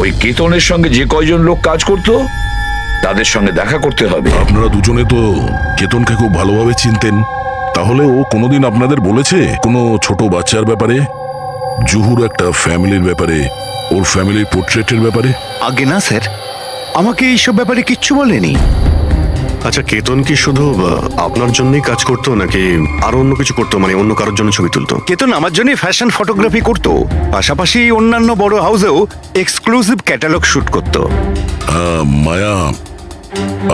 ওই কেতনের সঙ্গে যে কয়জন লোক কাজ করতো তাদের সঙ্গে দেখা করতে হবে। আপনারা দুজনে তো কেতনকে খুব ভালোভাবে চিনতেন, তাহলে ও কোনোদিন আপনাদের বলেছে কোনো ছোট বাচ্চার ব্যাপারে, জুহুর একটা ফ্যামিলির ব্যাপারে, ওর ফ্যামিলির পোর্ট্রেটের ব্যাপারে? আগে না স্যার, আমাকে এইসব ব্যাপারে কিচ্ছু বলেনি। আচ্ছা, কেতন কি শুধু আপনার জন্যই কাজ করতো নাকি আরো অন্য কিছু করতো, মানে অন্য কারোর জন্য ছবি তুলতো? কেতন আমার জন্য ফ্যাশন ফটোগ্রাফি করতো, পাশাপাশি অন্যান্য বড় হাউসেও এক্সক্লুসিভ ক্যাটালগ শুট করতো। মায়া,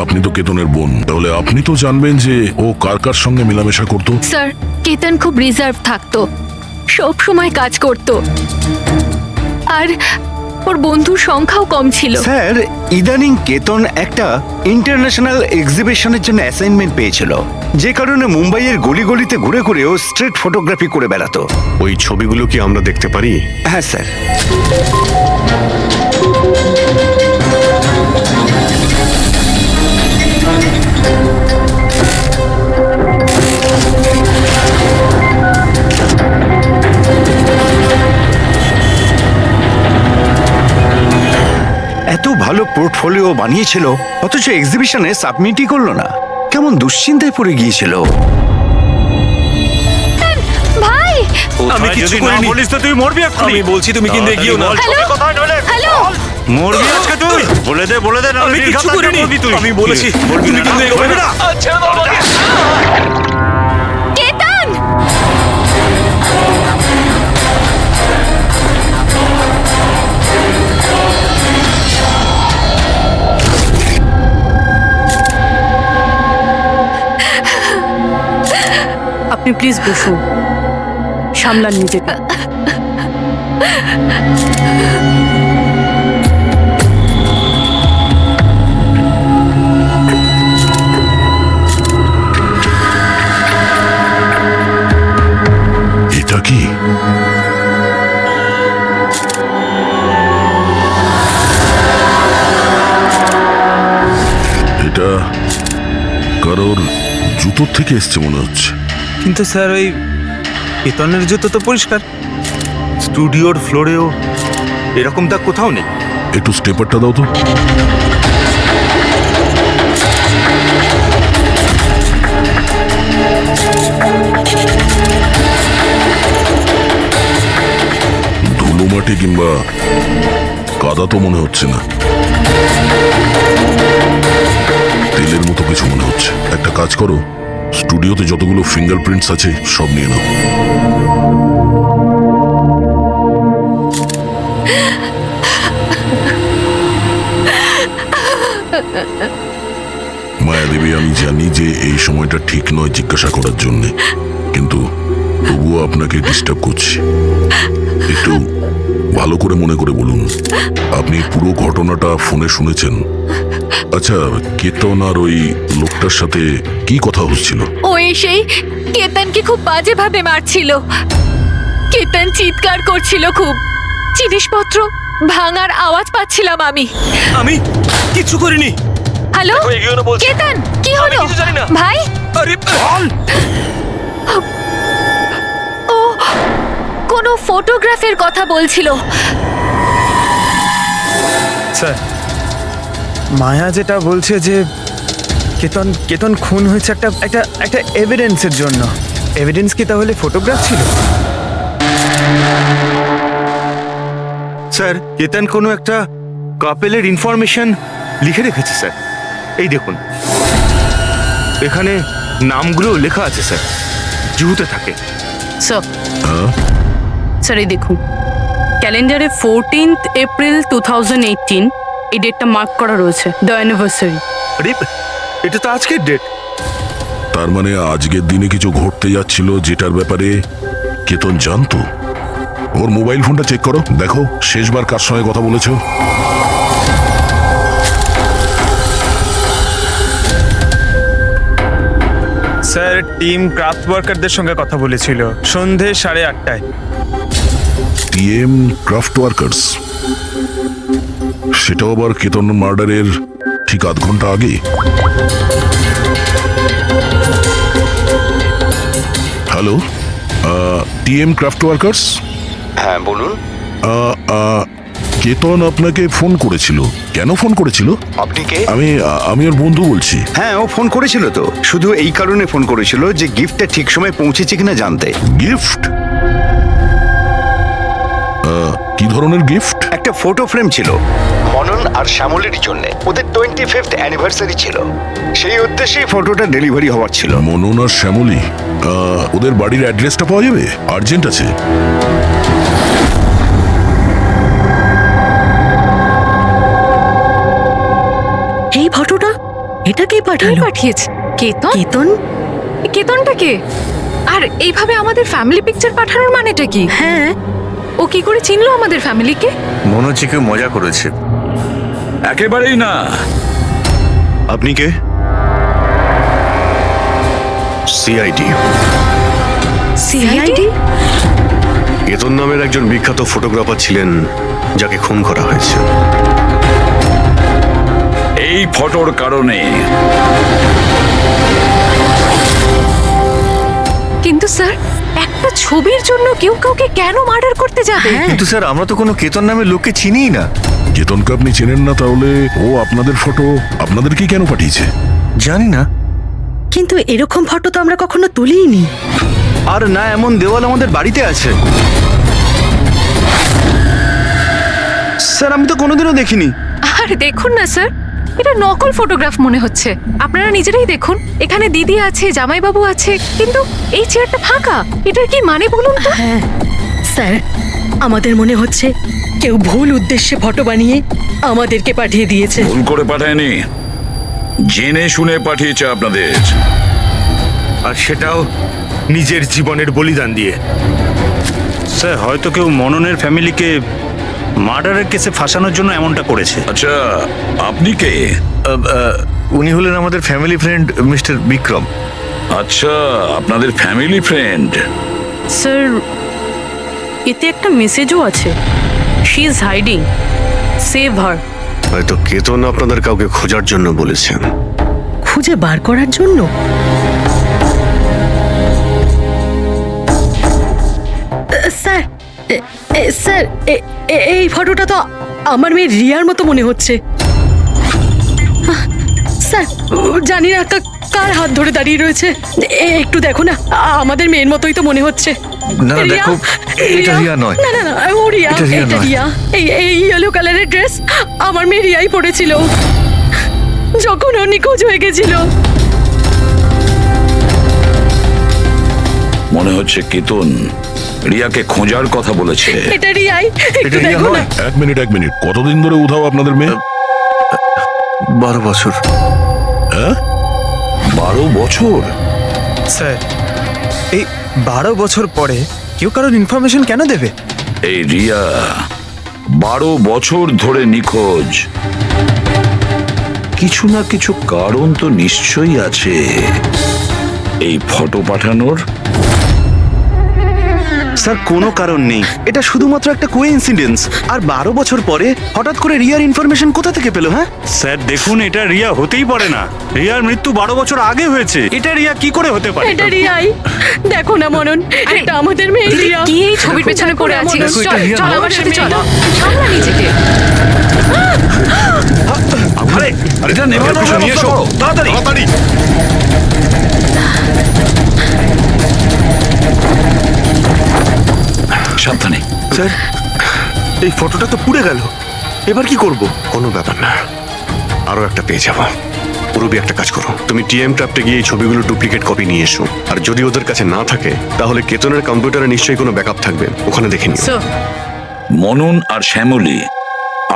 আপনি তো কেতনের বোন, তাহলে আপনি তো জানবেন যে ও কার কার সঙ্গে মেলামেশা করতো। স্যার, কেতন খুব রিজার্ভ থাকতো, সব সময় কাজ করত, আর ওর বন্ধুর সংখ্যাও কম ছিল। স্যার, ইদানিং কেতন একটা ইন্টারন্যাশনাল এক্সিবিশনের জন্য অ্যাসাইনমেন্ট পেয়েছিল, যে কারণে মুম্বাইয়ের গলি গলিতে ঘুরে ঘুরে ও স্ট্রিট ফটোগ্রাফি করে বেড়াতো। ওই ছবিগুলো কি আমরা দেখতে পারি? হ্যাঁ স্যার। এত ভালো পোর্টফোলিও বানিয়েছিল, অথচ এক্সিবিশনে সাবমিটই করলো না। কেমন দুশ্চিন্তায় পড়ে গিয়েছিল। ভাই, আমি কিছু করিনি। বলিস তো তুই মরবি এক্ষুনি। আমি বলছি তুমি কিন্তু এগিয়েও না। হ্যালো, মরবি আজকে তুই। বলে দে না, আমি কিছু করিনি। আমি বলেছি তুমি কিন্তু এগোবে না। কেতন! আপনি প্লিজ বসুন, সামলান নিজেকে। এটা কি? এটা কারোর জুতোর থেকে এসছে মনে হচ্ছে। কিন্তু স্যার, ওই কেতনের জুতো তো পরিষ্কার, স্টুডিওর ফ্লোরেও এরকম দাগ কোথাও নেই। একটু স্টেপারটা দাও তো। ধুলো মাটি কিংবা কাদা তো মনে হচ্ছে না, তেলের মতো কিছু মনে হচ্ছে। একটা কাজ করো, স্টুডিওতে যতগুলো ফিঙ্গারপ্রিন্টস আছে সব নিয়ে নাও। মায়াদেবী, আমি জানি যে এই সময়টা ঠিক নয় জিজ্ঞাসা করার জন্য, কিন্তু তবুও আপনাকে ডিস্টার্ব করছি। একটু ভালো করে মনে করে বলুন, আপনি পুরো ঘটনাটা ফোনে শুনেছেন? আচ্ছা, কেতন আর ওই লোকটার সাথে কি কথা হচ্ছিল? ও এসেই কেতনকে খুব বাজেভাবে মারছিল। কেতন চিৎকার করছিল খুব, জিনিসপত্র ভাঙার আওয়াজ পাচ্ছিলাম আমি। আমি কিছু করিনি। হ্যালো কেতন, কি হলো ভাই? আরে বল। ও কোনো ফটোগ্রাফের কথা বলছিল। স্যার, মায়া যেটা বলছে যে কেতন খুন হয়েছে একটা একটা একটা এভিডেন্সের জন্য। এভিডেন্স কি তাহলে ফটোগ্রাফ ছিল? স্যার, কেতন কোনো একটা কাপেলের ইনফরমেশন লিখে রেখেছে স্যার। এই দেখুন, এখানে নামগুলো লেখা আছে স্যার, জুহুতে থাকে। স্যার, স্যার এই দেখুন, ক্যালেন্ডারে 14th এপ্রিল 2018 এই ডেটটা মার্ক করা রয়েছে, দ্য অ্যানিভার্সারি। আরে এটা তো আজকের ডেট। তার মানে আজকের দিনে কিছু ঘটতে যাচ্ছিল যেটার ব্যাপারে কেতন জানতো। ওর মোবাইল ফোনটা চেক করো, দেখো শেষবার কার সঙ্গে কথা বলেছো। স্যার, টিম ক্রাফট ওয়ার্কারদের সঙ্গে কথা বলেছিল সন্ধে 8:30টায়। TM craft workers? সেটাও আবার কেতন মার্ডারের ঠিক আধ ঘন্টা আগে। Hello, TM craft workers? হ্যাঁ বলুন। কেতন আপনাকে ফোন করেছিল, কেন ফোন করেছিল? আপনি কে? আমি ওর বন্ধু বলছি। হ্যাঁ, ও ফোন করেছিল তো, শুধু এই কারণে ফোন করেছিল যে গিফটটা ঠিক সময় পৌঁছেছে কিনা জানতে। গিফট? কি ধরনের গিফট? একটা ফটো ফ্রেম ছিল মনন আর শ্যামলের জন্য, ওদের 25th অ্যানিভার্সারি ছিল, সেই উদ্দেশ্যেই ফটোটা ডেলিভারি হওয়ার ছিল। মনন আর শ্যামলী, ওদের বাড়ির অ্যাড্রেসটা পাওয়া যাবে? আর্জেন্ট আছে। এই ফটোটা এটা কে কে পাঠালো? পাঠিয়েছে? কেতন? কেতন? কেতনটা কে? আর এইভাবে আমাদের ফ্যামিলি পিকচার পাঠানোর মানেটা কি? হ্যাঁ, ও কি করে চিনলো আমাদের ফ্যামিলিকে? মনে হচ্ছে কেউ মজা করেছে। একেবারেই না। আপনি কে? সিআইডি। সিআইডি? কেতন নামের একজন বিখ্যাত ফটোগ্রাফার ছিলেন যাকে খুন করা হয়েছে। এই ফটোর কারণে। কিন্তু স্যার, একটা ছবির জন্য কেউ কাউকে কেন মার্ডার করতে যাবে? কিন্তু স্যার, আমরা তো কোনো কেতন নামের লোককে চিনিই না। কেতনকে আপনি চেনেন না, তাহলে ও আপনাদের ফটো আপনাদেরকে কেন পাঠিয়েছে? জানি না। কিন্তু এরকম ফটো তো আমরা কখনো তুলিনি। আর না, এমন দেওয়াল আমাদের বাড়িতে আছে। স্যার, আমি তো কোনোদিনও দেখিনি। আর দেখুন না স্যার, এটা নকল ফটোগ্রাফ মনে হচ্ছে। আপনারা নিজেরাই দেখুন, এখানে দিদি আছে, জামাইবাবু আছে, কিন্তু এই চেয়ারটা ফাঁকা। এটার কি মানে বলুন তো? হ্যাঁ স্যার, আমাদের মনে হচ্ছে কেউ ভুল উদ্দেশ্যে ফটো বানিয়ে আমাদেরকে পাঠিয়ে দিয়েছে। ভুল করে পাঠায়নি, জেনে শুনে পাঠিয়েছে আপনাদের। আর সেটাও নিজের জীবনের বলিদান দিয়ে। স্যার, হয়তো কেউ মননের ফ্যামিলিকে মার্ডারের কেসে ফাঁসানোর জন্য এমনটা করেছে। আচ্ছা, আপনি কে? উনি হলেন আমাদের ফ্যামিলি ফ্রেন্ড মিস্টার বিক্রম। আচ্ছা, আপনাদের ফ্যামিলি ফ্রেন্ড। স্যার, এতে একটা মেসেজও আছে। শি ইজ হাইডিং, সেভ হার। হয়তো কেতন আপনাদের কাউকে খোঁজার জন্য বলেছেন। খুঁজে বার করার জন্য? স্যার, স্যার, এই ফটোটা তো আমার মেয়ে রিয়ার মতো মনে হচ্ছে। স্যার, জানি না কার হাত ধরে দাঁড়িয়ে রয়েছে। একটু দেখো না, আমাদের মেয়ের মতোই তো মনে হচ্ছে। না, রিয়া, দেখো, এটা রিয়া নয়। না না না, ও রিয়া, এটা রিয়া এটা নয়। রিয়া। এই ইয়েলো কালারের ড্রেস আমার মেয়ে রিয়াই পরেছিল যখন ও নিখোঁজ হয়ে গেছিল। মনে হচ্ছে কেতন রিয়াকে খোঁজার কথা বলেছে। এটা রিয়াই, একটু এটা রিয়া দেখো না। নয়। এক মিনিট, কতদিন ধরে উধাও আপনাদের মেয়ে? 12 বছর। হ্যাঁ, 12 বছর? স্যার, এই 12 বছর পরে কেউ কারোর ইনফরমেশন কেন দেবে? এই রিয়া 12 বছর ধরে নিখোঁজ। কিছু না কিছু কারণ তো নিশ্চয়ই আছে এই ফটো পাঠানোর। স্যার, কোনো কারণ নেই। এটা শুধুমাত্র একটা কোইন্সিডেন্স। আর 12 বছর পরে হঠাৎ করে রিয়ার ইনফরমেশন কোথা থেকে পেলো? হ্যাঁ স্যার দেখুন, এটা রিয়া হতেই পারে না। রিয়ার মৃত্যু 12 বছর আগে হয়েছে। এটা রিয়া কি করে হতে পারে? এটা রিয়াই। দেখো না মনন, এটা আমাদের মেয়ে রিয়া। কি এই ছবির পেছনে পড়ে আছিস? দেখো, এটা চল রিয়া চল নয়। আমার সাথে চল, সামলা নিজেকে। আরে এটা নেভানোর ব্যবস্থা করো, তাড়াতাড়ি। সাবধানে। স্যার, এই ফটোটা তো পুড়ে গেল। এবার কি করব? কোনো ব্যাপার না, আরো একটা পেয়ে যাবো। রবি, একটা কাজ করো, তুমি টিএম ক্রাফটে গিয়ে এই ছবিগুলো ডুপ্লিকেট কপি নিয়ে এসো। আর যদি ওদের কাছে না থাকে, তাহলে কেতনের কম্পিউটারে নিশ্চয়ই কোনো ব্যাকআপ থাকবে, ওখানে দেখে নিও। স্যার, মনন আর শ্যামলী,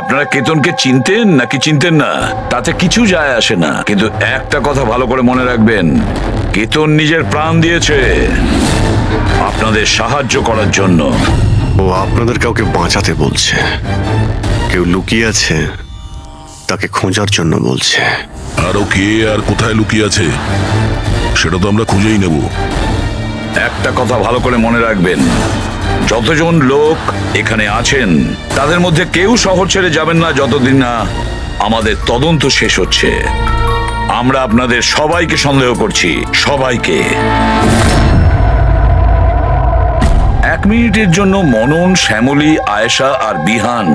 আপনারা কেতনকে চিনতেন নাকি চিনতেন না তাতে কিছু যায় আসে না, কিন্তু একটা কথা ভালো করে মনে রাখবেন, কেতন নিজের প্রাণ দিয়েছে আপনাদের সাহায্য করার জন্য। ও আপনাদের কাউকে বাঁচাতে বলছে, কেউ লুকিয়ে আছে তাকে খোঁজার জন্য বলছে। আরো কে আর কোথায় লুকিয়ে আছে সেটা তো আমরা খুঁজেই নেব। একটা কথা ভালো করে মনে রাখবেন, যতজন লোক এখানে আছেন তাদের মধ্যে কেউ শহর ছেড়ে যাবেন না যতদিন না আমাদের তদন্ত শেষ হচ্ছে। আমরা আপনাদের সবাইকে সন্দেহ করছি, সবাইকে। 1 মিনিটের জন্য মনন, শ্যামলী, আয়েশা আর বিহান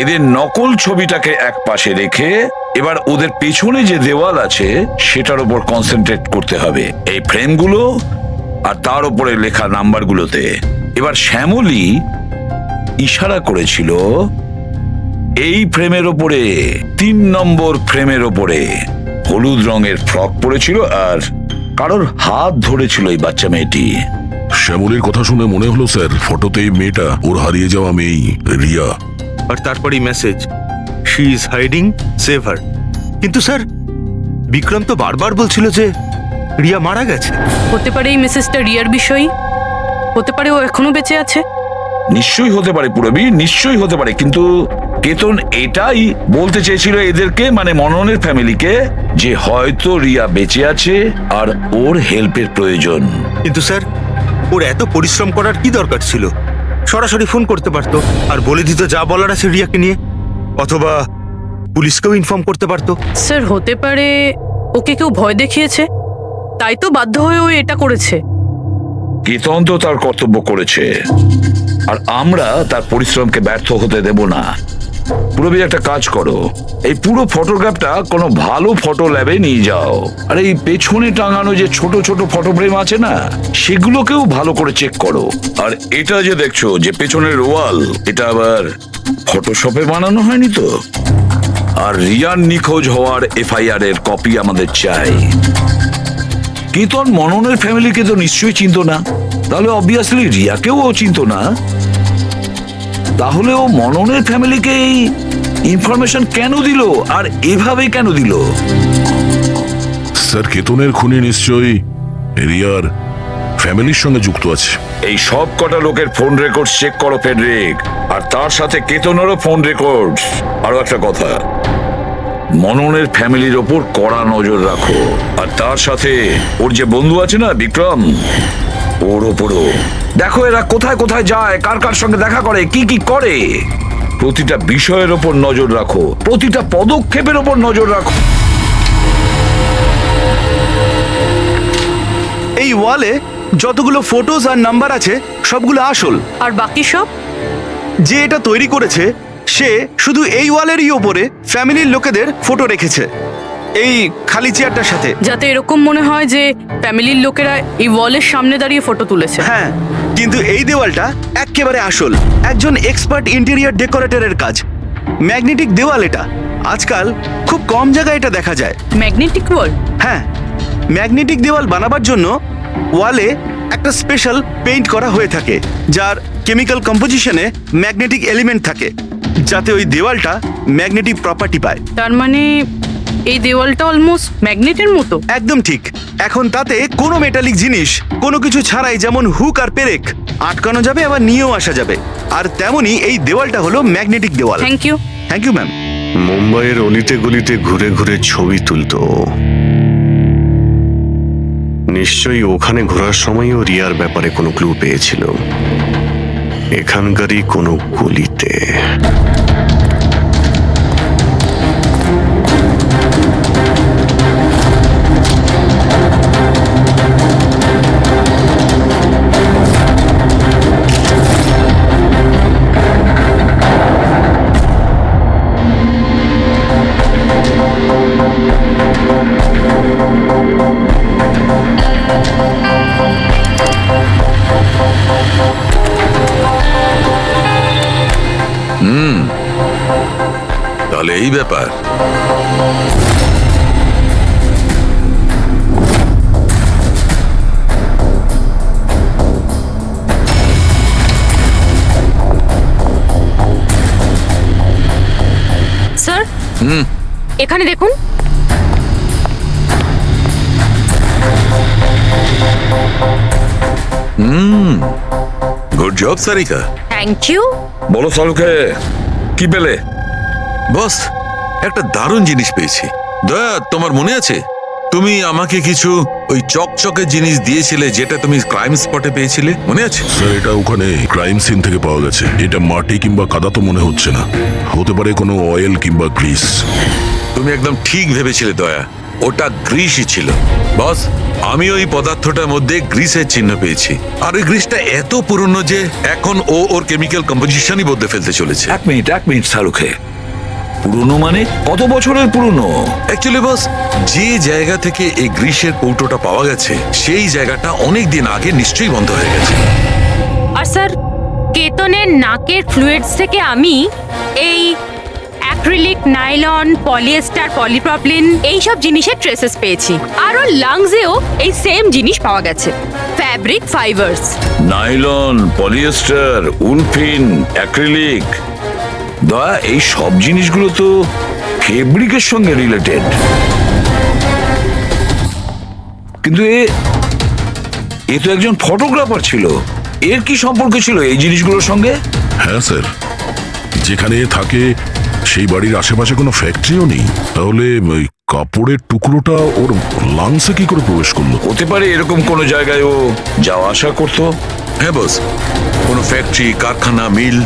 এদের নকল ছবিটাকে এক পাশে রেখে এবার ওদের পেছনে যে দেওয়াল আছে সেটার উপর কনসেন্ট্রেট করতে হবে, এই ফ্রেমগুলো আর তার উপরে লেখা নাম্বারগুলোতে। এবার শ্যামলী ইশারা করেছিল এই ফ্রেমের ওপরে, 3 নম্বর ফ্রেমের ওপরে। হলুদ রঙের ফ্রক পরেছিল আর কারোর হাত ধরেছিল এই বাচ্চা মেয়েটি। শ্যামলীর কথা শুনে মনে হলো স্যার ফটোতে এই মেয়েটা ওর হারিয়ে যাওয়া মেয়েই রিয়া। আর তারপরেই message, she is hiding, save হার। কিন্তু স্যার বিক্রম তো বারবার বলছিল যে রিয়া মারা গেছে। হতে পারে এই মেসেজটা রিয়ার বিষয়ই, হতে পারে ও এখনো বেঁচে আছে। নিশ্চয়ই হতে পারে পুরবী, নিশ্চয়ই হতে পারে, কিন্তু কেতন এটাই বলতে চেয়েছিল এদেরকে, মানে মননের ফ্যামিলিকে, যে হয়তো রিয়া বেঁচে আছে আর ওর হেল্পের প্রয়োজন। কিন্তু স্যার ওর এত পরিশ্রম করার কি দরকার ছিল? সরাসরি ফোন করতে পারতো আর বলে দিত যা বলার আছে রিয়াকে নিয়ে, অথবা পুলিশকেও ইনফর্ম করতে পারতো। স্যার হতে পারে ওকে কেউ ভয় দেখিয়েছে, তাই তো বাধ্য হয়ে ও এটা করেছে। কেতন তো তার কর্তব্য করেছে আর আমরা তার পরিশ্রমকে ব্যর্থ হতে দেব না। পুরবী একটা কাজ করো, এই পুরো ফটোগ্রাফটা কোনো ভালো ফটো ল্যাবে নিয়ে যাও, আর এই পেছনে টাঙানো যে ছোট ছোট ফটো ফ্রেম আছে না, সেগুলোকেও ভালো করে চেক করো। আর এটা যে দেখছো যে পেছনের ওয়াল, এটা আবার ফটোশপে বানানো হয়নি তো? আর রিয়ার নিখোঁজ হওয়ার এফআইআর এর কপি আমাদের চাই। কেতন মননের ফ্যামিলিকে তো নিশ্চয়ই চিনতো না, তাহলে অবভিয়াসলি রিয়াকেও ও চিনতো না। তাহলে ও মননের ফ্যামিলিকে এই ইনফরমেশন কেন দিল, আর এভাবে কেন দিল? স্যার কেতনের খুনি নিশ্চয়ই রিয়ার ফ্যামিলির সঙ্গে যুক্ত আছে। এই সব কটা লোকের ফোন রেকর্ড চেক করো ফেডরিক, আর তার সাথে কেতনেরও ফোন রেকর্ড। আরো একটা কথা, মননের ফ্যামিলির ওপর কড়া নজর রাখো, আর তার সাথে ওর যে বন্ধু আছে না বিক্রম, ওর ওপরও দেখো এরা কোথায় কোথায় যায়, কার কার সঙ্গে দেখা করে, কি কি করে। প্রতিটা বিষয়ের ওপর নজর রাখো, প্রতিটা পদক্ষেপের ওপর নজর রাখো। এই ওয়ালে যতগুলো ফটোজ আর নাম্বার আছে সবগুলো আসল। আর বাকি সব? যে এটা তৈরি করেছে সে শুধু এই ওয়ালেরই ওপরে ফ্যামিলির লোকেদের ফটো রেখেছে, এই খালি চেয়ারটার সাথে। যাতে এরকম মনে হয় যে ফ্যামিলির লোকেরা এই ওয়ালের সামনে দাঁড়িয়ে ফটো তুলেছে। হ্যাঁ, কিন্তু এই দেওয়ালটা একেবারে আসল, একজন এক্সপার্ট ইন্টেরিয়র ডেকোরেটরের কাজ। ম্যাগনেটিক দেওয়াল এটা, আজকাল খুব কম জায়গায় এটা দেখা যায়। ম্যাগনেটিক ওয়াল? হ্যাঁ, ম্যাগনেটিক দেওয়াল বানাবার জন্য ওয়ালে একটা স্পেশাল পেইন্ট করা হয়ে থাকে, যার কেমিক্যাল কম্পোজিশনে ম্যাগনেটিক এলিমেন্ট থাকে, যাতে ওই দেওয়ালটা ম্যাগনেটিক প্রপার্টি পায়। তার মানে এই দেওয়ালটা অলমোস্ট ম্যাগনেটের মতো। একদম ঠিক। এখন তাতে কোনো মেটালিক জিনিস কোনো কিছু ছাড়াই, যেমন হুক আর পেরেক, আটকানো যাবে আবার নিয়েও আসা যাবে। আর তেমনই এই দেওয়ালটা হলো ম্যাগনেটিক দেওয়াল। Thank you. Thank you ma'am. মুম্বাইয়ের অলিতে গলিতে ঘুরে ঘুরে ছবি তুলতো, নিশ্চয়ই ওখানে ঘোরার সময়ও রিয়ার ব্যাপারে কোনো ক্লু পেয়েছিল, এখানকারই কোনো গলিতে। তাহলে এই ব্যাপার। স্যার, এখানে দেখুন। Good job Sarika. Thank you. বলো সালুকে, কি পেলে? বস, একটা দারুণ জিনিস পেয়েছি। দয়া, তোমার মনে আছে তুমি আমাকে কিছু ওই চকচকে জিনিস দিয়েছিলে যেটা তুমি ক্রাইম স্পটে পেয়েছিলে, মনে আছে? স্যার এটা ওখানে ক্রাইম সিন থেকে পাওয়া গেছে। এটা মাটি কিংবা কাদা তো মনে হচ্ছে না, হতে পারে কোনো অয়েল কিংবা গ্রিস। তুমি একদম ঠিক ভেবেছিলে দয়া, ওটা গ্রিসই ছিল। বস, আমি ওই পদার্থটার মধ্যে গ্রিসের চিহ্ন পেয়েছি, আর ওই গ্রিসটা এত পুরনো যে এখন ও ওর কেমিক্যাল কম্পোজিশনই বদলে ফেলতে চলেছে। এক মিনিট শাহরুখে, পুরনো মানে কত বছরের পুরনো? অ্যাকচুয়ালি বস, যে জায়গা থেকে এই গ্রিসের কৌটোটা পাওয়া গেছে সেই জায়গাটা অনেক দিন আগে নিশ্চয়ই বন্ধ হয়ে গেছে। আর স্যার, কেতনের নাকের ফ্লুইডস থেকে আমি এই অ্যাক্রিলিক, নাইলন, পলিয়েস্টার, পলিপ্রপিলিন এইসব জিনিসের ট্রেসেস পেয়েছি। আর ওর লাংসেও এই সেম জিনিস পাওয়া গেছে, fabric fibres. Nylon, polyester, olefin, acrylic, দয়া এই সব জিনিসগুলো তো ফেব্রিকের সঙ্গে রিলেটেড। কিন্তু এ তো একজন ফটোগ্রাফার ছিল, এর কি সম্পর্ক ছিল এই জিনিসগুলোর সঙ্গে? হ্যাঁ স্যার, যেখানে এ থাকে সেই বাড়ির আশেপাশে কোনো ফ্যাক্টরিও নেই, তাহলে ওই কাপড়ের টুকরোটা ওর লাংসে কি করে প্রবেশ করলো? হতে পারে এরকম কোনো জায়গায় ও যাওয়া আসা করতো। হ্যাঁ বস, কোনো ফ্যাক্টরি, কারখানা, মিল।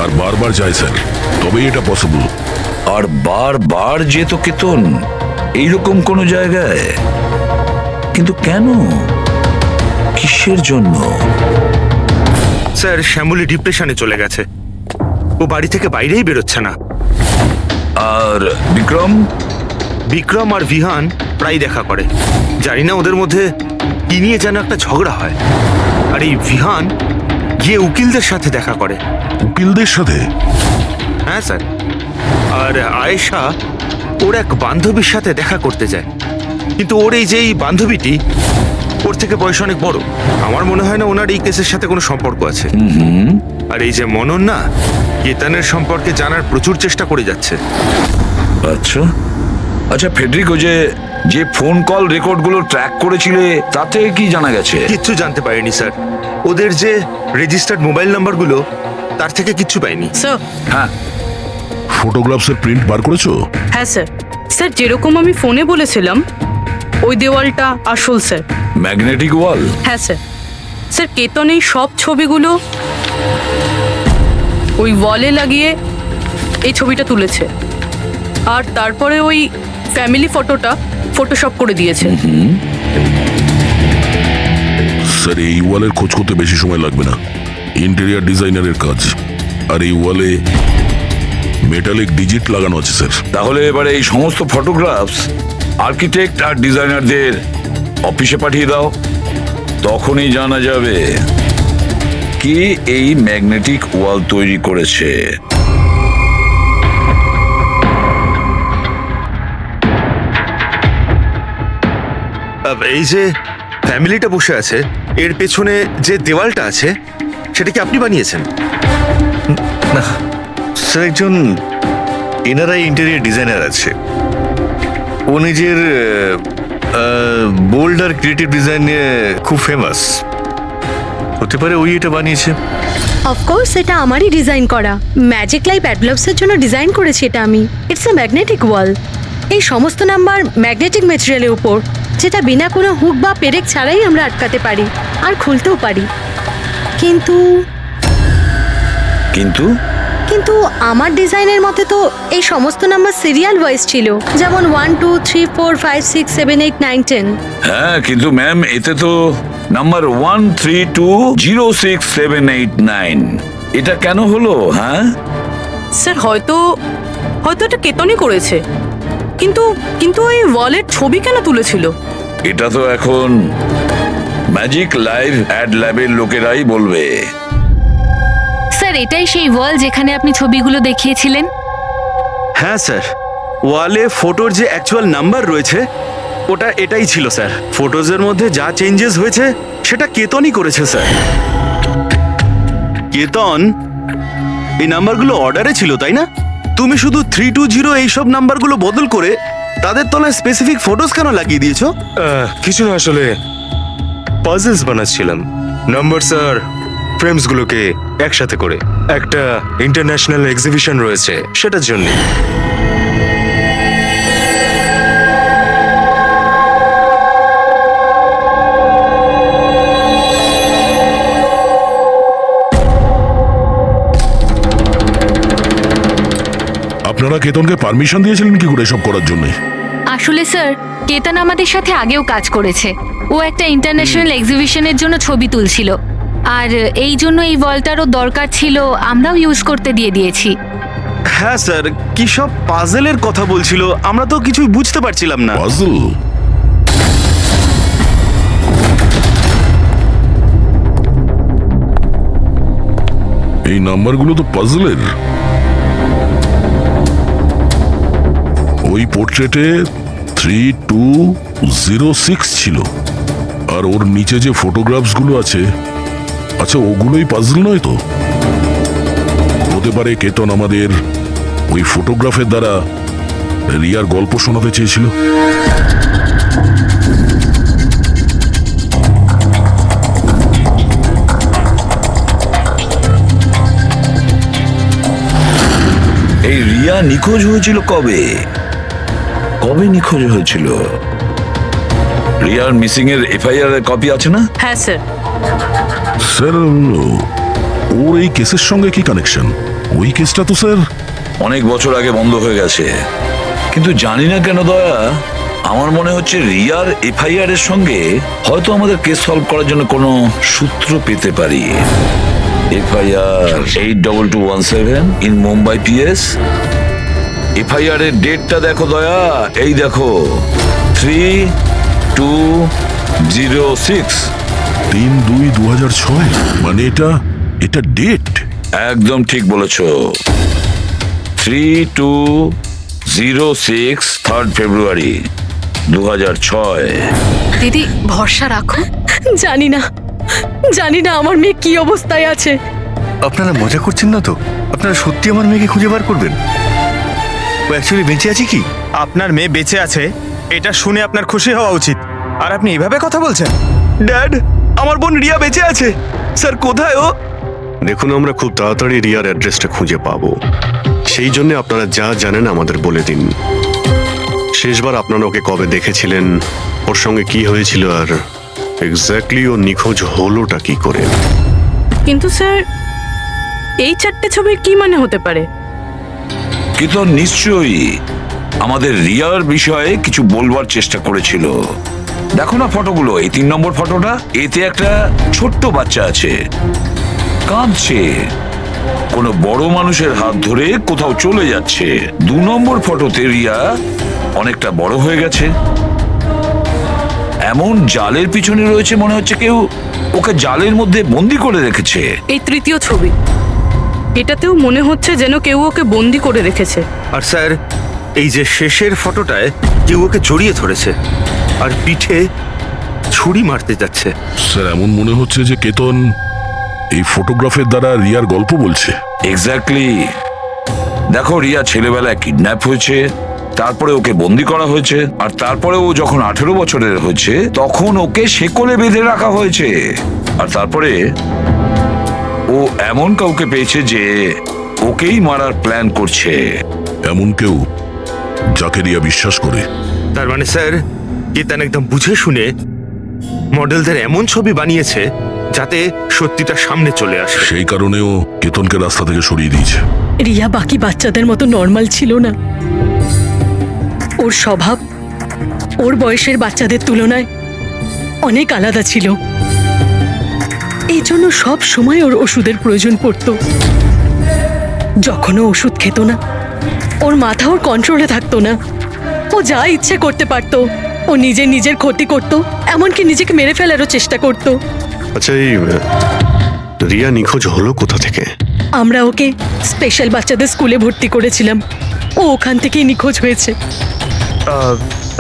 আর বারবার যায় স্যার, তবেই এটা পসিবল। আর বারবার যেত কেতন এইরকম কোনো জায়গায়, কিন্তু কেন, কিসের জন্য? স্যার, শ্যামলী ডিপ্রেশনে চলে গেছে, ও বাড়ি থেকে বাইরেই বেরোচ্ছে না। আর বিক্রম? বিক্রম আর বিহান প্রায় দেখা করে, জানি না ওদের মধ্যে কি নিয়ে যেন একটা ঝগড়া হয়। আর এই বিহান গিয়ে উকিলদের সাথে দেখা করে। উকিলদের সাথে? হ্যাঁ স্যার। আর আয়েশা ওর এক বান্ধবীর সাথে দেখা করতে যায়, কিন্তু ওর এই যে এই বান্ধবীটি ওর থেকে বয়স অনেক বড়। আমার মনে হয় না ওনার এই কেসের সাথে কোনো সম্পর্ক আছে। আর এই যে মনন না, কেতনের সম্পর্কে জানার প্রচুর চেষ্টা করে যাচ্ছে। আচ্ছা আচ্ছা, ফেডরিকো যে ফোন কল রেকর্ডগুলো ট্র্যাক করেছিলে তাতে কি জানা গেছে? কিচ্ছু জানতে পারিনি স্যার। ওদের যে রেজিস্টার্ড মোবাইল নাম্বারগুলো তার থেকে কিচ্ছু পাইনি। স্যার, হ্যাঁ, ফটোগ্রাফসের প্রিন্ট বার করেছো? হ্যাঁ স্যার। স্যার, যেরকম আমি ফোনে বলেছিলাম ওই দেওয়ালটা আসল স্যার। ম্যাগনেটিক ওয়াল? হ্যাঁ স্যার। স্যার, কেতন এই সব ছবিগুলো ওই ওয়ালে লাগিয়ে এই ছবিটা তুলেছে, আর তারপরে ওই ফ্যামিলি ফটোটা ফটোশপ করে দিয়েছে। স্যার, এই ওয়ালের খোঁজ করতে বেশি সময় লাগবে না, ইন্টেরিয়ার ডিজাইনারের কাজ। আর এই ওয়ালে মেটালিক ডিজিট লাগানো আছে স্যার। তাহলে এবারে এই সমস্ত ফটোগ্রাফস আর্কিটেক্ট আর ডিজাইনারদের অফিসে পাঠিয়ে দাও, তখনই জানা যাবে কে এই ম্যাগনেটিক ওয়াল তৈরি করেছে। এই যে ফ্যামিলিটা বসে আছে, এর পেছনে যে দেওয়ালটা আছে সেটা কি আপনি বানিয়েছেন? না স্যার, একজন এনআরআই ইন্টেরিয়র ডিজাইনার আছে, ও নিজের বোল্ড আর ক্রিয়েটিভ ডিজাইন নিয়ে খুব ফেমাস। হতে পারে ওই এটা বানিয়েছে। অফকোর্স এটা আমারই ডিজাইন করা। ম্যাজিক লাইফ অ্যাডব্লবসের জন্য ডিজাইন করেছি এটা আমি। ইটস আ ম্যাগনেটিক ওয়াল। এই সমস্ত নাম্বার ম্যাগনেটিক ম্যাটেরিয়ালের উপর, যেটা বিনা কোনো হুক বা পেরেক ছাড়াই আমরা আটকাতে পারি আর খুলতেও পারি। কিন্তু কিন্তু কিন্তু আমার ডিজাইনের মতে তো এই সমস্ত নাম্বার সিরিয়াল ওয়াইজ ছিল, যেমন 1 2 3 4 5 6 7 8 9 10। হ্যাঁ, কিন্তু ম্যাম এতে তো নাম্বার 1320678 এটা কেন হলো? হ্যাঁ স্যার, হয়তো এটা কেতনই করেছে, কিন্তু কিন্তু ওই ওয়ালের ছবি কেন তুলেছিল? এটা তো এখন ম্যাজিক লাইভ অ্যাড ল্যাবের লোকেরাই বলবে। স্যার, এটাই সেই ওয়াল যেখানে আপনি ছবিগুলো দেখিয়েছিলেন? হ্যাঁ স্যার, ওয়ালে ফটোর যে অ্যাকচুয়াল নাম্বার রয়েছে ওটা এটাই ছিল স্যার। ফটোজের মধ্যে যা চেঞ্জেস হয়েছে সেটা কেতনই করেছে স্যার। কেতন এই নাম্বারগুলো অর্ডারে ছিল, তাই না? তুমি শুধু 320 এইসব নাম্বারগুলো বদল করে তাদের তলায় স্পেসিফিক ফটোজ কেন লাগিয়ে দিয়েছো? কিছু না, আসলে পাজলস বানাচ্ছিলাম, নাম্বারস আর ফ্রেমসগুলোকে একসাথে করে। একটা ইন্টারন্যাশনাল এক্সিবিশন রয়েছে সেটার জন্য। আপনারা কেতনকে পারমিশন দিয়েছিলেন কি করে এসব করার জন্য? আসলে স্যার কেতন আমাদের সাথে আগেও কাজ করেছে। ও একটা ইন্টারন্যাশনাল এক্সিবিশনের জন্য ছবি তুলছিল, আর এই জন্য এই ওয়ালটারও দরকার ছিল, আমরাও ইউজ করতে দিয়ে দিয়েছি। হ্যাঁ স্যার, কি সব পাজেলের কথা বলছিল, আমরা তো কিছুই বুঝতে পারছিলাম না। পাজল? এই নাম্বারগুলো তো পাজলের। ওই পোর্ট্রেটে 3206 ছিল, আর ওর নিচে যে ফটোগ্রাফস গুলো আছে, আচ্ছা ওগুলোই পাজল নয় তো? হতে পারে কেতন আমাদের ওই ফটোগ্রাফের দ্বারা রিয়ার গল্প শোনাতে চেয়েছিল। এই রিয়া নিখোঁজ হয়েছিল কবে? কবে নিখোঁজ হয়েছিল? রিয়ার মিসিং এর এফআইআর এর কপি আছে না? হ্যাঁ স্যার। স্যার, ওর এই কেসের সঙ্গে কি কানেকশন? ওই কেসটা তো স্যার অনেক বছর আগে বন্ধ হয়ে গেছে, কিন্তু জানি না কেন দয়া, আমার মনে হচ্ছে রিয়ার এফআইআর এর সঙ্গে হয়তো আমাদের কেস সলভ করার জন্য কোনো সূত্র পেতে পারি। FIR 82217 in Mumbai PS. FIR এর ডেটটা দেখো দয়া, এই দেখো 3206। 3/2/2006, মানে এটা ডেট। একদম ঠিক বলেছো, 3206 3rd ফেব্রুয়ারি 2006। দিদি ভরসা রাখো। জানি না আমার মেয়ে কি অবস্থায় আছে। আপনারা মজা করছেন না তো? আপনারা সত্যি আমার মেয়েকে খুঁজে বার করবেন? ও অ্যাকচুয়ালি বেঁচে আছে কি? আপনার মেয়ে বেঁচে আছে এটা শুনে আপনার খুশি হওয়া উচিত, আর আপনি এভাবে কথা বলছেন? ড্যাড, আমার বোন রিয়া বেঁচে আছে। স্যার কোথায় ও? দেখুন, আমরা খুব তাড়াতাড়ি রিয়ার অ্যাড্রেসটা খুঁজে পাবো। সেই জন্য আপনারা যা জানেন আমাদের বলে দিন। শেষবার আপনারা ওকে কবে দেখেছিলেন, ওর সঙ্গে কি হয়েছিল, আর এক্স্যাক্টলি ও নিখোঁজ হলোটা কি করে? কিন্তু স্যার এই 4টে ছবির কি মানে হতে পারে? কি তো নিশ্চয়ই আমাদের রিয়ার বিষয়ে কিছু বলবার চেষ্টা করেছিল। দেখো না ফটোগুলো, এই 3 নম্বর ফটোটা, এতে একটা ছোট্ট বাচ্চা আছে, কাঁদছে, কোনো বড় মানুষের হাত ধরে কোথাও চলে যাচ্ছে। 2 নম্বর ফটোতে রিয়া অনেকটা বড় হয়ে গেছে, এমন জালের পিছনে রয়েছে, মনে হচ্ছে কেউ ওকে জালের মধ্যে বন্দি করে রেখেছে। এই 3য় ছবি, এটাতেও মনে হচ্ছে যেন কেউ ওকে বন্দি করে রেখেছে। আর স্যার, এই যে শেষের ফটোটায় কেউ ওকে জড়িয়ে ধরেছে আর পিঠে ছুরি মারতে যাচ্ছে। স্যার, এমন মনে হচ্ছে যে কেতন এই ফটোগ্রাফের দ্বারা রিয়ার গল্প বলছে। এক্স্যাক্টলি। দেখো, রিয়া ছেলেবেলায় কিডন্যাপ হয়েছে, তারপরে ওকে বন্দি করা হয়েছে, আর তারপরে ও যখন 18 বছরের হয়েছে তখন ওকে শেকলে বেঁধে রাখা হয়েছে, আর তারপরে ও এমন কাউকে পেয়েছে যে ওকেই মারার প্ল্যান করছে। এমন কেউ যাকে রিয়া বিশ্বাস করে। তার মানে স্যার, কেতন একদম বুঝে শুনে মডেলদের এমন ছবি বানিয়েছে যাতে সত্যিটা সামনে চলে আসে। সেই কারণেও কেতনকে রাস্তা থেকে সরিয়ে দিয়েছে। রিয়া বাকি বাচ্চাদের মতো নর্মাল ছিল না। ওর স্বভাব ওর বয়সের বাচ্চাদের তুলনায় অনেক আলাদা ছিল। এই জন্য সব সময় ওর ওষুধের প্রয়োজন পড়তো। যখন ও ওষুধ খেত না, ওর মাথা ওর কন্ট্রোলে থাকতো না। ও যা ইচ্ছে করতে পারতো। ও নিজের ক্ষতি করতো, এমনকি নিজেকে মেরে ফেলারও চেষ্টা করতো। আচ্ছা, এই রিয়া নিখোঁজ হলো কোথা থেকে? আমরা ওকে স্পেশাল বাচ্চাদের স্কুলে ভর্তি করেছিলাম, ও ওখান থেকেই নিখোঁজ হয়েছে।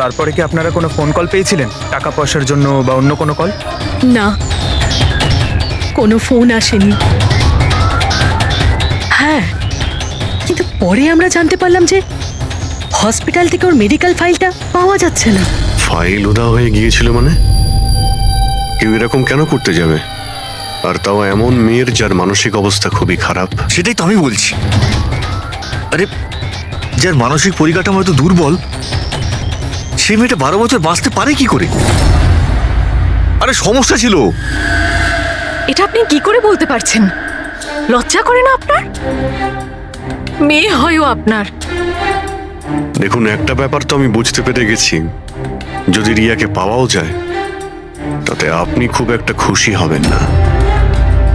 তারপরে কি আপনারা কোনো ফোন কল পেয়েছিলেন টাকা পয়সার জন্য বা অন্য কোনো কল? না, কোনো ফোন আসেনি। হ্যাঁ, কিন্তু পরে আমরা জানতে পারলাম যে হসপিটাল থেকে ওর মেডিকেল ফাইলটা পাওয়া যাচ্ছে না। ফাইল উদা হয়ে গিয়েছিল মানে? কেউ এরকম কেন করতে যাবে? আর তাও এমন মেয়ের যার মানসিক অবস্থা খুবই খারাপ। সেটাই তো আমি বলছি। আরে, যার মানসিক পরিকাঠামো এত দুর্বল, সে মেয়েটা 12 বছর বাঁচতে পারে কি করে? আরে সমস্যা ছিল। এটা আপনি কি করে বলতে পারছেন? লজ্জা করে না আপনার? মেয়ে হয়ও আপনার। দেখুন, একটা ব্যাপার তো আমি বুঝতে পেরে গেছি, যদি রিয়াকে পাওয়াও যায় তাতে আপনি খুব একটা খুশি হবেন না।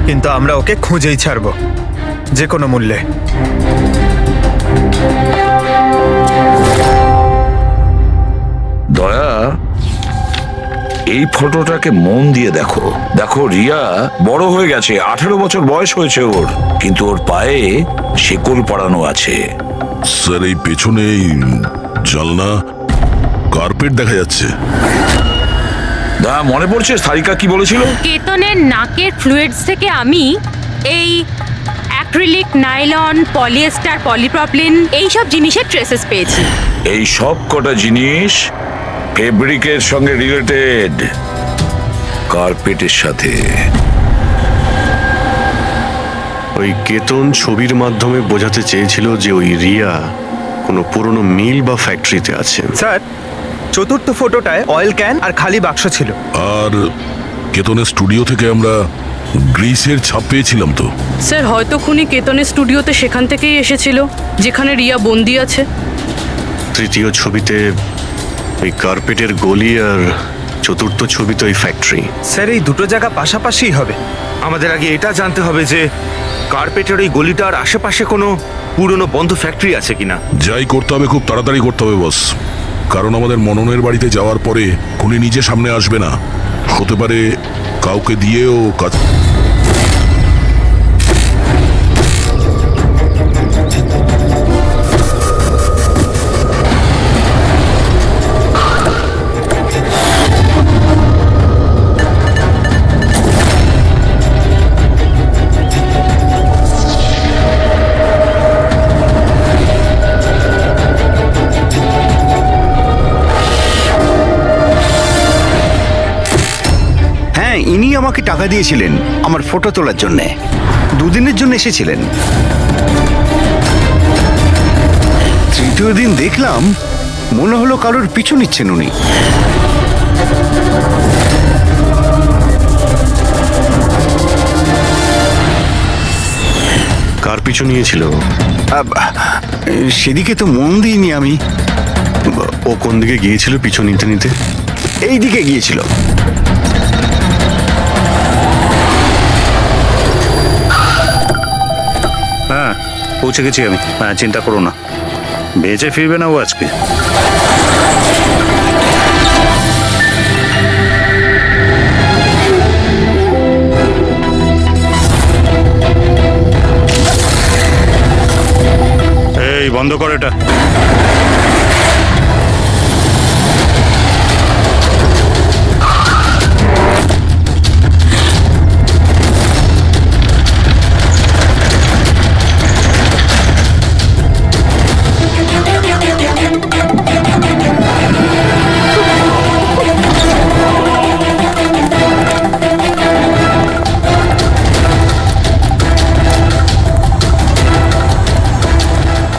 কিন্তু আমরা ওকে খুঁজেই ছাড়বো, যে কোনো মূল্যে। দয়া, এই ফটোটাকে মন দিয়ে দেখো। দেখো, রিয়া বড় হয়ে গেছে, 18 বছর বয়স হয়েছে ওর, কিন্তু ওর পায়ে শেকল পরানো আছে। স্যার, এই পেছনে এই জানলা কার্পেট দেখা যাচ্ছে। দয়া, মনে পড়ছে সারিকা কি বলেছিল? কেতনের নাকের ফ্লুইডস থেকে আমি এই অ্যাক্রিলিক, নাইলন, পলিয়েস্টার, পলিপ্রপলিন এইসব জিনিসের ট্রেসেস পেয়েছি। এই সব কটা জিনিস ফেব্রিকের সঙ্গে রিলেটেড, কার্পেটের সাথে। ওই কেতন ছবির মাধ্যমে বোঝাতে চেয়েছিল যে ওই রিয়া কোনো পুরনো মিল বা ফ্যাক্টরিতে আছে। স্যার, চতুর্থ ফটোটায় অয়েল ক্যান আর খালি বাক্স ছিল। আর কেতনের স্টুডিও থেকে আমরা গ্রিসের ছাপ পেয়েছিলাম তো। স্যার, হয়তো খুনি কেতনের স্টুডিওতে সেখান থেকেই এসেছিল যেখানে রিয়া বন্দি আছে। তৃতীয় ছবিতে ওই কার্পেটের গলি, আর চতুর্থ ছবিতে ওই ফ্যাক্টরি। স্যার, এই দুটো জায়গা পাশাপাশিই হবে। আমাদের আগে এটা জানতে হবে যে কার্পেটের ওই গলিটার আশেপাশে কোনো পুরনো বন্ধ ফ্যাক্টরি আছে কিনা। যাই করতে হবে খুব তাড়াতাড়ি করতে হবে বস, কারণ আমাদের মননের বাড়িতে যাওয়ার পরে খুনি নিজে সামনে আসবে না, হতে পারে কাউকে দিয়েও কাজ। হ্যাঁ, ইনি আমাকে টাকা দিয়েছিলেন আমার ফটো তোলার জন্য। 2 দিনের জন্য এসেছিলেন। তৃতীয় দিন দেখলাম মনে হলো কারোর পিছু নিচ্ছেন উনি। কার পিছু নিয়েছিল? সেদিকে তো মন দিইনি আমি। ও কোন দিকে গিয়েছিল পিছু নিতে নিতে? এই দিকে গিয়েছিল। হ্যাঁ, পৌঁছে গেছি আমি। হ্যাঁ, চিন্তা করো না, বেঁচে ফিরবে না ও আজকে। এই বন্ধ কর এটা।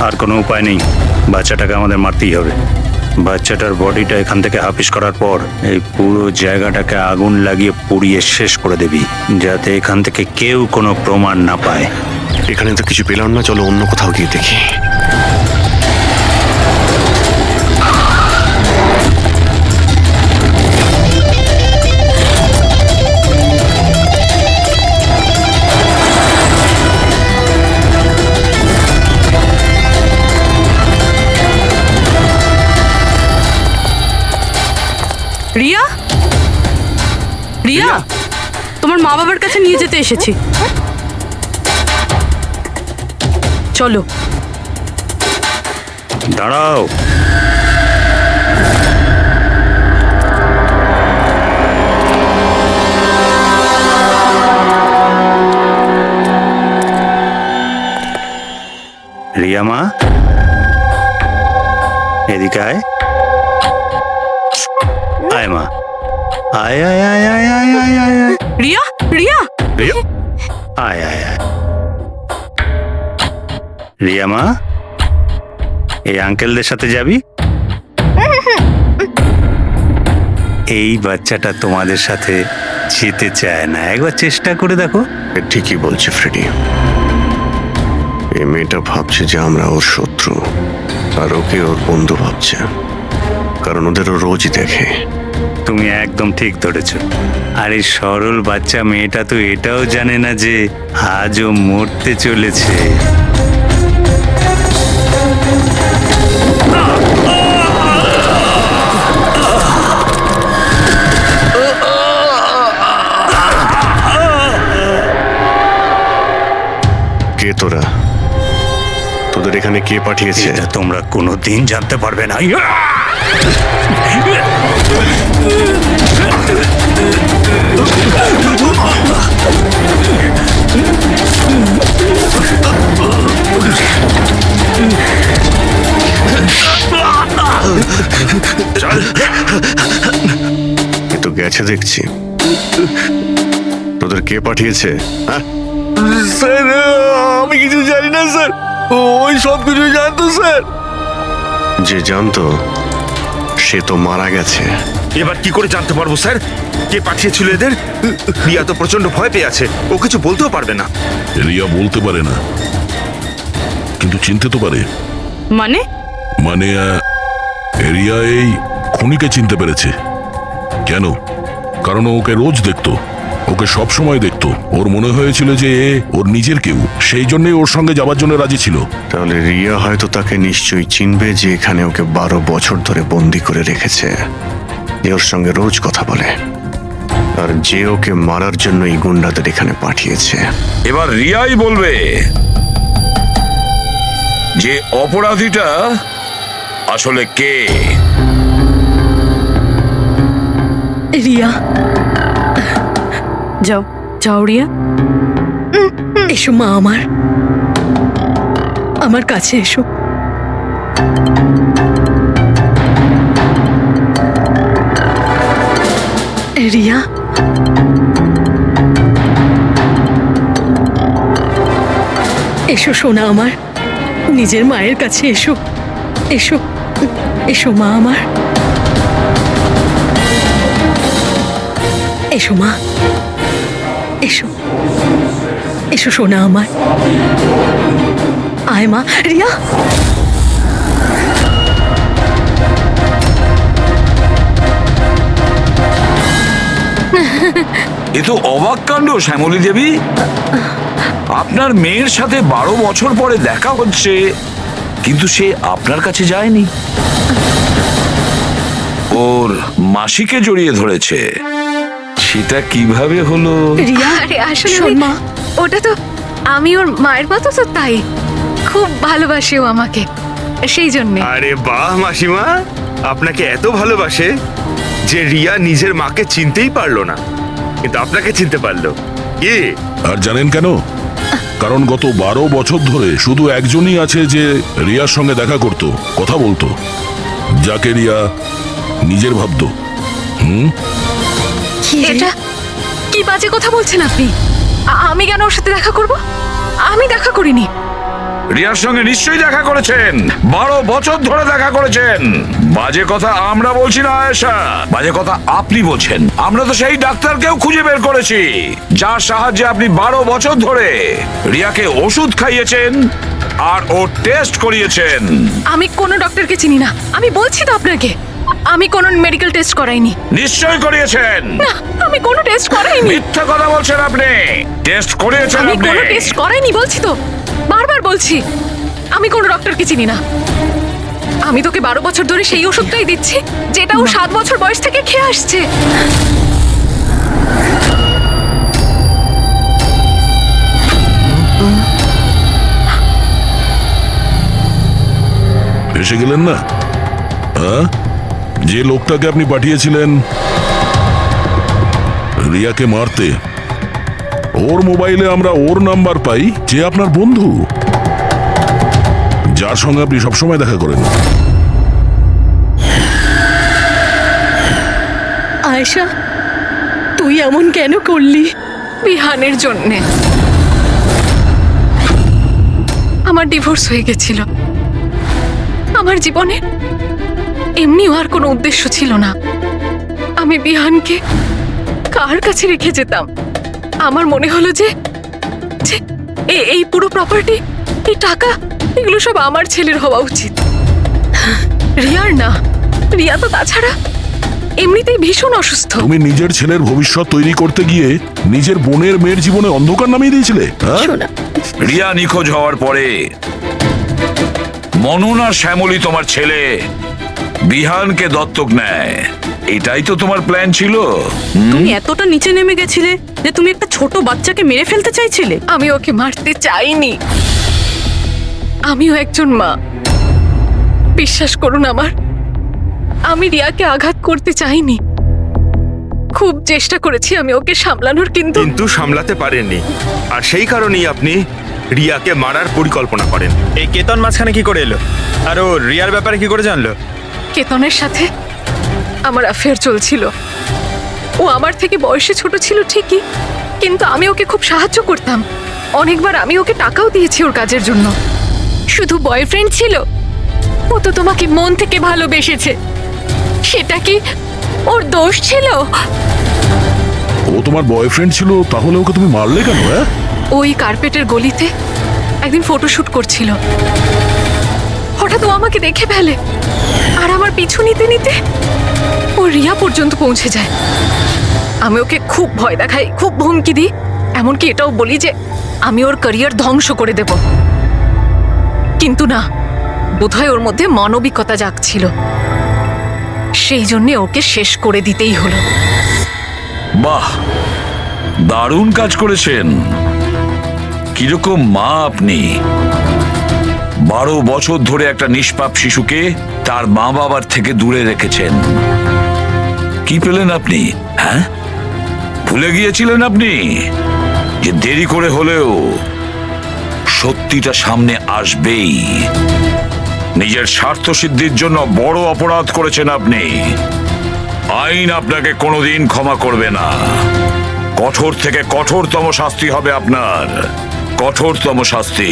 আর কোনো উপায় নেই, বাচ্চাটাকে আমাদের মারতেই হবে। বাচ্চাটার বডিটা এখান থেকে হাফিস করার পর এই পুরো জায়গাটাকে আগুন লাগিয়ে পুড়িয়ে শেষ করে দিবি, যাতে এখান থেকে কেউ কোনো প্রমাণ না পায়। এখানে তো কিছু পেলাম না, চলো অন্য কোথাও গিয়ে দেখি। রিয়া, রিয়া, তোমার মা বাবার কাছে নিয়ে যেতে এসেছি, চলো। দাঁড়াও, রিয়া মা, এদিকে আয়। আয় মা, আয় আয় আয় আয় আয় আয় আয় আয়। রিয়া, রিয়া, রিয়া, আয় আয় আয়। রিয়া মা, এই আঙ্কেলদের সাথে যাবি? এই বাচ্চাটা তোমাদের সাথে যেতে চায় না, একবার চেষ্টা করে দেখো। ঠিকই বলছে ফ্রেডি, এই মেয়েটা ভাবছে যে আমরা ওর শত্রু। আর ওকে ওর বন্ধু ভাবছে, কারণ ওদেরও রোজই দেখে। তুমি একদম ঠিক ধরেছ। আর এই সরল বাচ্চা মেয়েটা তো এটাও জানে না যে আজও মরতে চলেছে। কে তোরা? তোদের এখানে কে পাঠিয়েছে? এটা তোমরা কোনোদিন জানতে পারবে না। এ তো গেছে দেখছি। তোদের কে পাঠিয়েছে? হ্যাঁ, স্যার আমি কিছু জানি না স্যার, ওই সব কিছু জানতো স্যার। যে জানতো সে তো মারা গেছে। এবার কি করে জানতে পারবো স্যার কে পাঠিয়েছিল এদের? রিয়া তো প্রচন্ড ভয় পেয়ে আছে, ও কিছু বলতেও পারবে না। রিয়া বলতে পারে না, কিন্তু চিনতে তো পারে। মানে? মানে রিয়া এই খুনিকে চিনতে পেরেছে। কেন? কারণ ও ওকে রোজ দেখতো, ওকে সব সময় দেখতো। ওর মনে হয়েছিল যে এ ওর নিজের কেউ, সেই জন্যই ওর সঙ্গে যাবার জন্য রাজি ছিল। তাহলে রিয়া হয়তো তাকে নিশ্চয়ই চিনবে, যে এখানে ওকে 12 বছর ধরে বন্দি করে রেখেছে, যে ওর সঙ্গে রোজ কথা বলে, আর যে ওকে মারার জন্য এই গুন্ডাদের এখানে পাঠিয়েছে। এবার রিয়াই বলবে যে অপরাধীটা আসলে কে। রিয়া, যাও যাও রিয়া। এসো মা, আমার কাছে এসো। রিয়া, এসো সোনা আমার, নিজের মায়ের কাছে এসো। এসো এসো মা আমার, এসো মা, এসো এসো সোনা আমার। আয় মা। রিয়া, এ তো অবাক কাণ্ড শ্যামলী দেবী। আপনার মেয়ের সাথে 12 বছর পরে দেখা হচ্ছে, কিন্তু সে আপনার কাছে যায়নি, ওর মাসিকে জড়িয়ে ধরেছে। সেটা কিভাবে হলো? রিয়া, আরে আসলে শোন মা, ওটা তো আমি ওর মায়ের মতো, তো তাই খুব ভালোবাসে ও আমাকে, সেই জন্যে। আরে বাহ মাসিমা, আপনাকে এত ভালোবাসে যে রিয়া নিজের মাকে চিনতেই পারলো না, কিন্তু আপনাকে চিনতে পারলো। কি? আর জানেন কেন? কারণ গত 12 বছর ধরে শুধু একজনই আছে যে রিয়ার সঙ্গে দেখা করত, কথা বলতো, যাকে রিয়া নিজের ভাবতো। এটা কি বাজে কথা বলছেন আপনি? আমি কেন ওর সাথে দেখা করব? আমি দেখা করিনি। রিয়ার সঙ্গে নিশ্চয়ই দেখা করেছেন, 12 বছর ধরে দেখা করেছেন। বাজে কথা আমরা বলছি না আয়েশা, বাজে কথা আপনি বলছেন। আমরা তো সেই ডাক্তারকেও খুঁজে বের করেছি যার সাহায্যে আপনি 12 বছর ধরে রিয়াকে ওষুধ খাইয়েছেন আর ও টেস্ট করিয়েছেন। আমি কোনো ডক্টরকে চিনি না, আমি বলছি তো আপনাকে, আমি কোনো মেডিকেল টেস্ট করাইনি। নিশ্চয়ই করিয়েছেন। না, আমি কোনো টেস্ট করাইনি। মিথ্যা কথা বলছেন আপনি। টেস্ট করিয়েছেন আমি আপনি। কোনো টেস্ট করাইনি বলছি তো, বারবার বলছি, আমি কোনো ডক্টরকে চিনি না। আমি তোকে 12 বছর ধরে সেই ওষুধটাই দিচ্ছি যেটা ও 7 বছর বয়স থেকে খেয়ে আসছে। এসে গেলেন না? যে লোকটাকে আপনি পাঠিয়েছিলেন রিয়াকে মারতে, ওর মোবাইলে আমরা ওর নাম্বার পাই, যে আপনার বন্ধু, যার সঙ্গে আপনি সবসময় দেখা করেন। আয়েশা, তুই এমন কেন করলি? বিহানের জন্যে। আমার ডিভোর্স হয়ে গেছিল, আমার জীবনে এমনিও আর কোনো উদ্দেশ্য ছিল না। আমি বিহানকে কার কাছে রেখে যেতাম? আমার মনে হলো যে এই পুরো প্রপার্টি, এই টাকা, এগুলো সব আমার ছেলের হওয়া উচিত। রিয়ার না, রিয়া তো তাছাড়া এমনিতেই ভীষণ অসুস্থ। তুমি নিজের ছেলের ভবিষ্যৎ তৈরি করতে গিয়ে নিজের বোনের মেয়ের জীবনে অন্ধকার নামিয়ে দিয়েছিলে, হ্যাঁ? শোনা, রিয়া নিখোঁজ হওয়ার পরে মনন আর শ্যামলী তোমার ছেলে বিহানকে দত্তক নেয়, এটাই তো তোমার প্ল্যান ছিল। তুমি এতটা নিচে নেমে গেছিলে যে তুমি একটা ছোট বাচ্চাকে মেরে ফেলতে চাইছিলে। আমি ওকে মারতে চাইনি, আমিও একজন মা। বিশ্বাস করুন আমার, আমি রিয়াকে আঘাত করতে চাইনি। খুব চেষ্টা করেছি আমি ওকে সামলানোর, কিন্তু কিন্তু সামলাতে পারেননি, আর সেই কারণেই আপনি রিয়াকে মারার পরিকল্পনা করেন। এই কেতন মাঝখানে কি করে এলো? আর ও রিয়ার ব্যাপারে কি করে জানলো? কেতনের সাথে আমার অ্যাফেয়ার চলছিল। ও আমার থেকে বয়সে ছোট ছিল ঠিকই, কিন্তু আমি ওকে খুব সাহায্য করতাম। অনেকবার আমি ওকে টাকাও দিয়েছি ওর কাজের জন্য। শুধু বয়ফ্রেন্ড ছিল? ও তো তোমাকে মন থেকে ভালোবেসেছে, সেটা কি ওর দোষ ছিল? ও তোমার বয়ফ্রেন্ড ছিল, তাহলে ওকে তুমি মারলে কেন? হ্যাঁ, ওই কার্পেটের গলিতে একদিন ফটোশুট করছিল। হঠাৎ ও আমাকে দেখে ফেলে, আর আমার পিছু নিতে নিতে ও রিয়া পর্যন্ত পৌঁছে যায়। আমি ওকে খুব ভয় দেখাই, খুব হুমকি দিই, এমনকি এটাও বলি যে আমি ওর ক্যারিয়ার ধ্বংস করে দেব। কিন্তু না, বোধহয় ওর মধ্যে মানবিকতা জাগছিল, সেই জন্যে ওকে শেষ করে দিতেই হলো। বাহ, দারুণ কাজ করেছেন। কিরকম মা আপনি! 12 বছর ধরে একটা নিষ্পাপ শিশুকে তার মা বাবার থেকে দূরে রেখেছেন। কি পেলেন আপনি? হ্যাঁ, ভুলে গিয়েছিলেন আপনি যে দেরি করে হলেও সত্যিটা সামনে আসবেই। নিজের স্বার্থ সিদ্ধির জন্য বড় অপরাধ করেছেন আপনি। আইন আপনাকে কোনোদিন ক্ষমা করবে না। কঠোর থেকে কঠোরতম শাস্তি হবে আপনার, কঠোরতম শাস্তি।